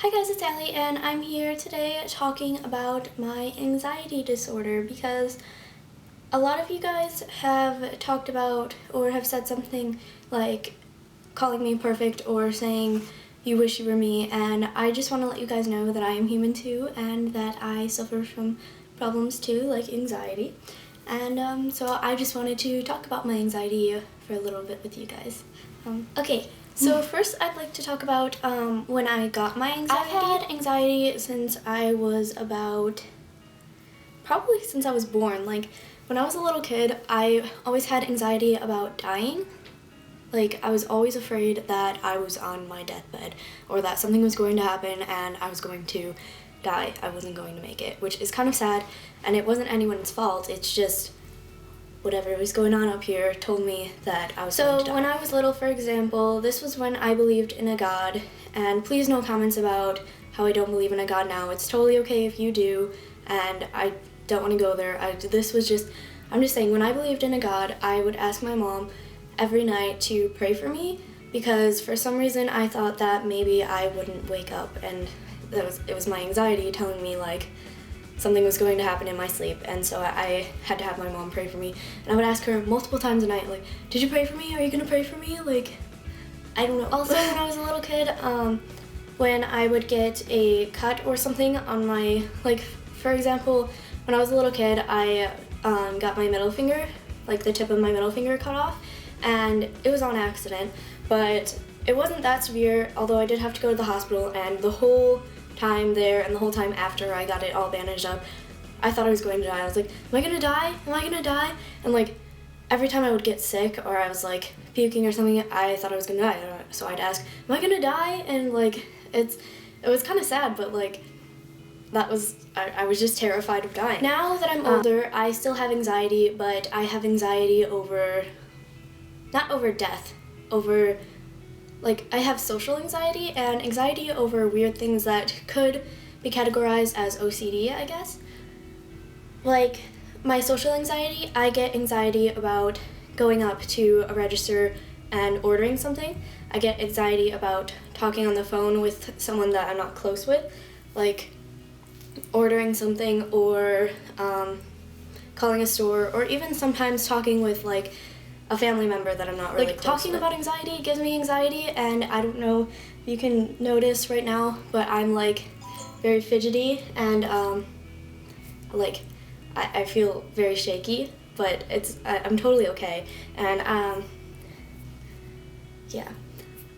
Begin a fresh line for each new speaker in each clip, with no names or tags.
Hi guys, it's Allie and I'm here today talking about my anxiety disorder because a lot of you guys have talked about or have said something like calling me perfect or saying you wish you were me, and I just want to let you guys know that I am human too and that I suffer from problems too, like anxiety. And so I just wanted to talk about my anxiety for a little bit with you guys. Okay. So first I'd like to talk about when I got my anxiety. I've had anxiety since I was probably since I was born. Like when I was a little kid, I always had anxiety about dying. Like I was always afraid that I was on my deathbed or that something was going to happen and I was going to die. I wasn't going to make it, which is kind of sad, and it wasn't anyone's fault. It's just whatever was going on up here told me that I was going to die. So when I was little, for example, this was when I believed in a God, and please no comments about how I don't believe in a God now. It's totally okay if you do, and I don't want to go there. I'm just saying, when I believed in a God, I would ask my mom every night to pray for me because for some reason I thought that maybe I wouldn't wake up, and it was my anxiety telling me like something was going to happen in my sleep, and so I had to have my mom pray for me. And I would ask her multiple times a night, like, did you pray for me? Are you gonna pray for me? Like, I don't know. Also, when I was a little kid, when I would get a cut or something on my, like, for example, when I was a little kid, I got my middle finger, like the tip of my middle finger cut off, and it was on accident, but it wasn't that severe, although I did have to go to the hospital, and the whole time there and the whole time after I got it all bandaged up, I thought I was going to die. I was like, am I gonna die? Am I gonna die? And like every time I would get sick or I was like puking or something, I thought I was gonna die. So I'd ask, am I gonna die? And like it was kind of sad, but like I was just terrified of dying. Now that I'm older, I still have anxiety, but I have anxiety not over death, over like I have social anxiety and anxiety over weird things that could be categorized as OCD, I guess. Like my social anxiety, I get anxiety about going up to a register and ordering something. I get anxiety about talking on the phone with someone that I'm not close with, like ordering something or calling a store, or even sometimes talking with like a family member that I'm not really close with. Talking about anxiety gives me anxiety, and I don't know if you can notice right now, but I'm like very fidgety and like I feel very shaky, but I'm totally okay. And yeah.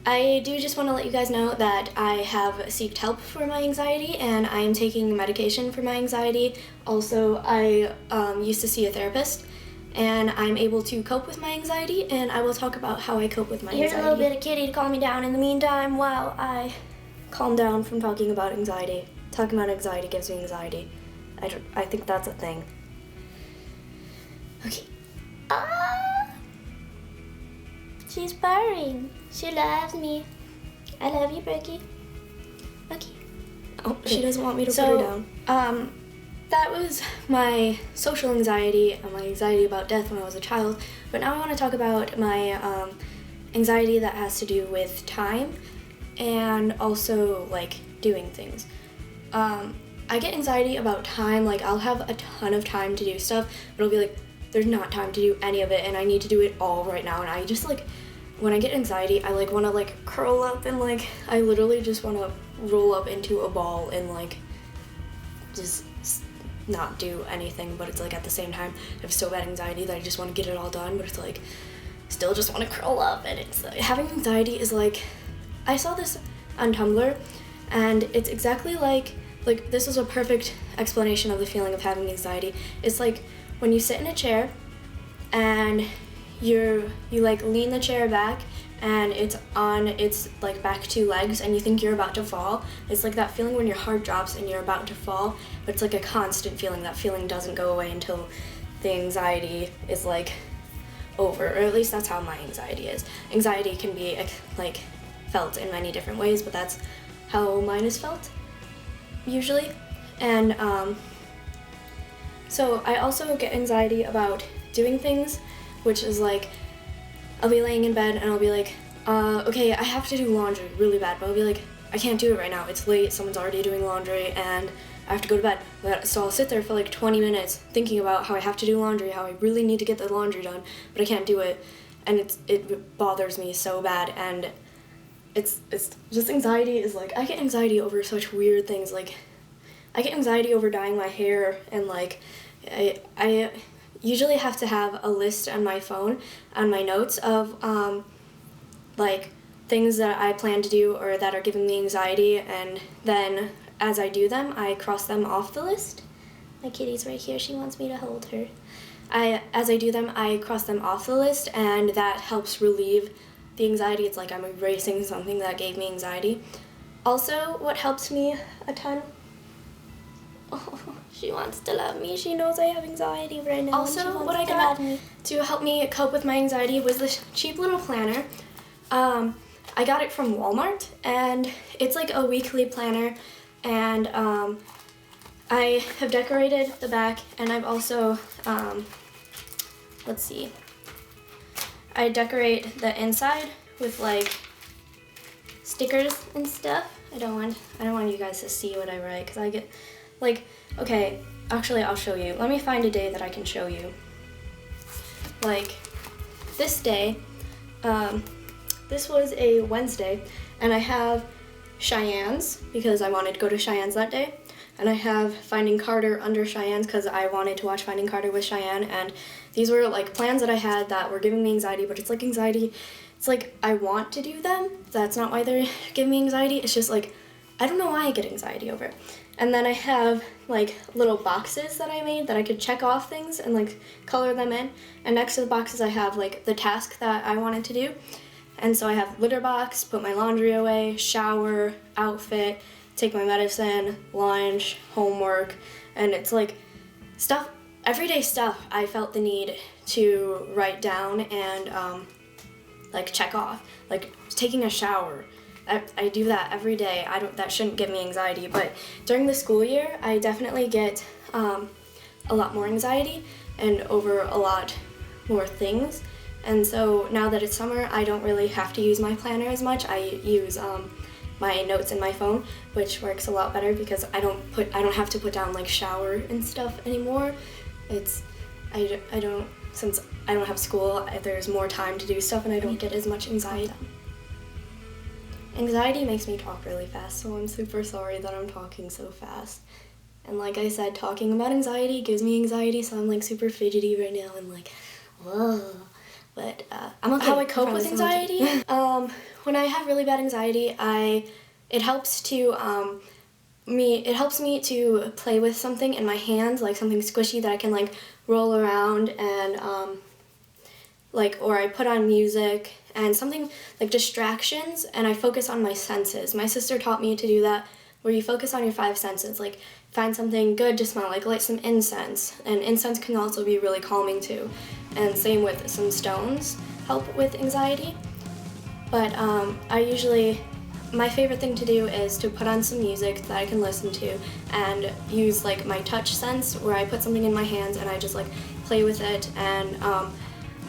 I do just want to let you guys know that I have sought help for my anxiety, and I am taking medication for my anxiety. Also, I used to see a therapist, and I'm able to cope with my anxiety, and I will talk about how I cope with my anxiety. Here's a little bit of kitty to calm me down in the meantime while I calm down from talking about anxiety. Talking about anxiety gives me anxiety. I think that's a thing. Okay. She's purring. She loves me. I love you, Brookie. Okay. Oh, she doesn't want me to put her down. That was my social anxiety and my anxiety about death when I was a child, but now I want to talk about my anxiety that has to do with time and also like doing things. I get anxiety about time, like I'll have a ton of time to do stuff, but I'll be like, there's not time to do any of it and I need to do it all right now, and I just like, when I get anxiety, I like want to like curl up and like, I literally just want to roll up into a ball and like just not do anything, but it's like at the same time I have so bad anxiety that I just want to get it all done, but it's like still just want to curl up. And it's like, having anxiety is like, I saw this on Tumblr and it's exactly like this is a perfect explanation of the feeling of having anxiety. It's like when you sit in a chair and you like lean the chair back and it's on its like back two legs and you think you're about to fall. It's like that feeling when your heart drops and you're about to fall, but it's like a constant feeling. That feeling doesn't go away until the anxiety is like over, or at least that's how my anxiety is. Anxiety can be like felt in many different ways, but that's how mine is felt usually. And so I also get anxiety about doing things, which is like I'll be laying in bed and I'll be like, okay, I have to do laundry really bad, but I'll be like, I can't do it right now. It's late, someone's already doing laundry, and I have to go to bed. So I'll sit there for like 20 minutes thinking about how I have to do laundry, how I really need to get the laundry done, but I can't do it, and it bothers me so bad. And it's just anxiety is like, I get anxiety over such weird things. Like, I get anxiety over dyeing my hair, and like I usually have to have a list on my phone, on my notes of like things that I plan to do or that are giving me anxiety, and then as I do them, I cross them off the list. My kitty's right here, she wants me to hold her. As I do them, I cross them off the list, and that helps relieve the anxiety. It's like I'm erasing something that gave me anxiety. Also, what helps me a ton, oh, she wants to love me. She knows I have anxiety right now. Also, what I got to help me cope with my anxiety was this cheap little planner. I got it from Walmart, and it's like a weekly planner, and I have decorated the back, and I've also, let's see, I decorate the inside with like stickers and stuff. I don't want you guys to see what I write, because I get like, okay, actually I'll show you. Let me find a day that I can show you. Like this day, this was a Wednesday, and I have Cheyenne's because I wanted to go to Cheyenne's that day, and I have Finding Carter under Cheyenne's because I wanted to watch Finding Carter with Cheyenne. And these were like plans that I had that were giving me anxiety, but it's like anxiety, it's like I want to do them. That's not why they're giving me anxiety. It's just like, I don't know why I get anxiety over it. And then I have like little boxes that I made that I could check off things and like color them in. And next to the boxes I have like the task that I wanted to do. And so I have litter box, put my laundry away, shower, outfit, take my medicine, lunch, homework, and it's like stuff, everyday stuff I felt the need to write down and like check off. Like taking a shower. I do that every day. That shouldn't give me anxiety, but during the school year, I definitely get a lot more anxiety and over a lot more things. And so now that it's summer, I don't really have to use my planner as much. I use my notes in my phone, which works a lot better because I don't have to put down like shower and stuff anymore. Since I don't have school, there's more time to do stuff and I don't get as much anxiety. Anxiety makes me talk really fast, so I'm super sorry that I'm talking so fast. And like I said, talking about anxiety gives me anxiety, so I'm like super fidgety right now and like, whoa. But I'm okay. How I cope with anxiety? When I have really bad anxiety, it helps me to play with something in my hands, like something squishy that I can like roll around and or I put on music and something like distractions, and I focus on my senses. My sister taught me to do that, where you focus on your 5 senses, like find something good to smell, like light some incense, and incense can also be really calming too. And same with some stones help with anxiety. But my favorite thing to do is to put on some music that I can listen to and use like my touch sense, where I put something in my hands and I just like play with it and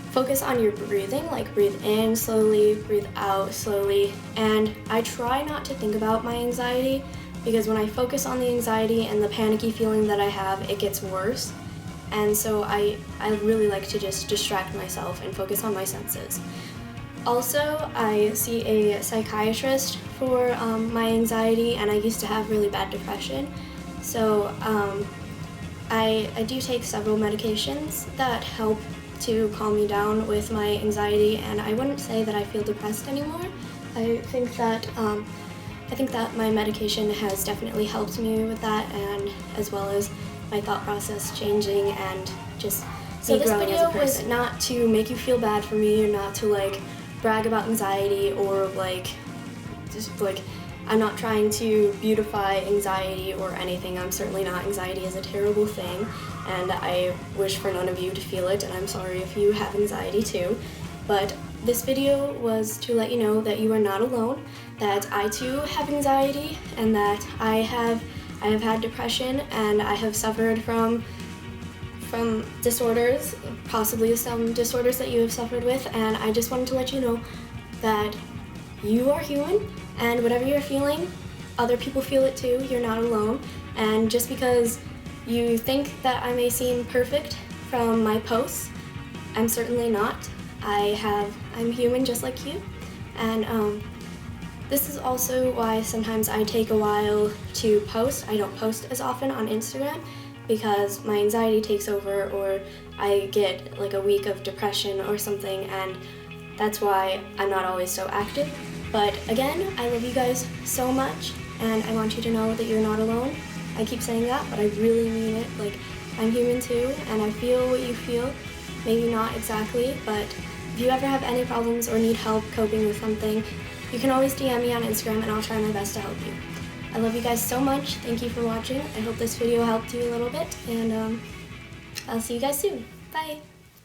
focus on your breathing, like breathe in slowly, breathe out slowly. And I try not to think about my anxiety, because when I focus on the anxiety and the panicky feeling that I have, it gets worse. And so I really like to just distract myself and focus on my senses. Also, I see a psychiatrist for my anxiety, and I used to have really bad depression. So I do take several medications that help to calm me down with my anxiety, and I wouldn't say that I feel depressed anymore. I think that my medication has definitely helped me with that, and as well as my thought process changing and just me growing as a person. So this video was not to make you feel bad for me, or not to like brag about anxiety, or like just like I'm not trying to beautify anxiety or anything. I'm certainly not. Anxiety is a terrible thing, and I wish for none of you to feel it, and I'm sorry if you have anxiety too. But this video was to let you know that you are not alone, that I too have anxiety, and that I have had depression, and I have suffered from disorders, possibly some disorders that you have suffered with, and I just wanted to let you know that you are human, and whatever you're feeling, other people feel it too. You're not alone. And just because you think that I may seem perfect from my posts, I'm certainly not. I'm human just like you. And this is also why sometimes I take a while to post. I don't post as often on Instagram because my anxiety takes over, or I get like a week of depression or something, and that's why I'm not always so active. But again, I love you guys so much, and I want you to know that you're not alone. I keep saying that, but I really mean it. Like, I'm human too, and I feel what you feel. Maybe not exactly, but if you ever have any problems or need help coping with something, you can always DM me on Instagram and I'll try my best to help you. I love you guys so much. Thank you for watching. I hope this video helped you a little bit, and I'll see you guys soon. Bye!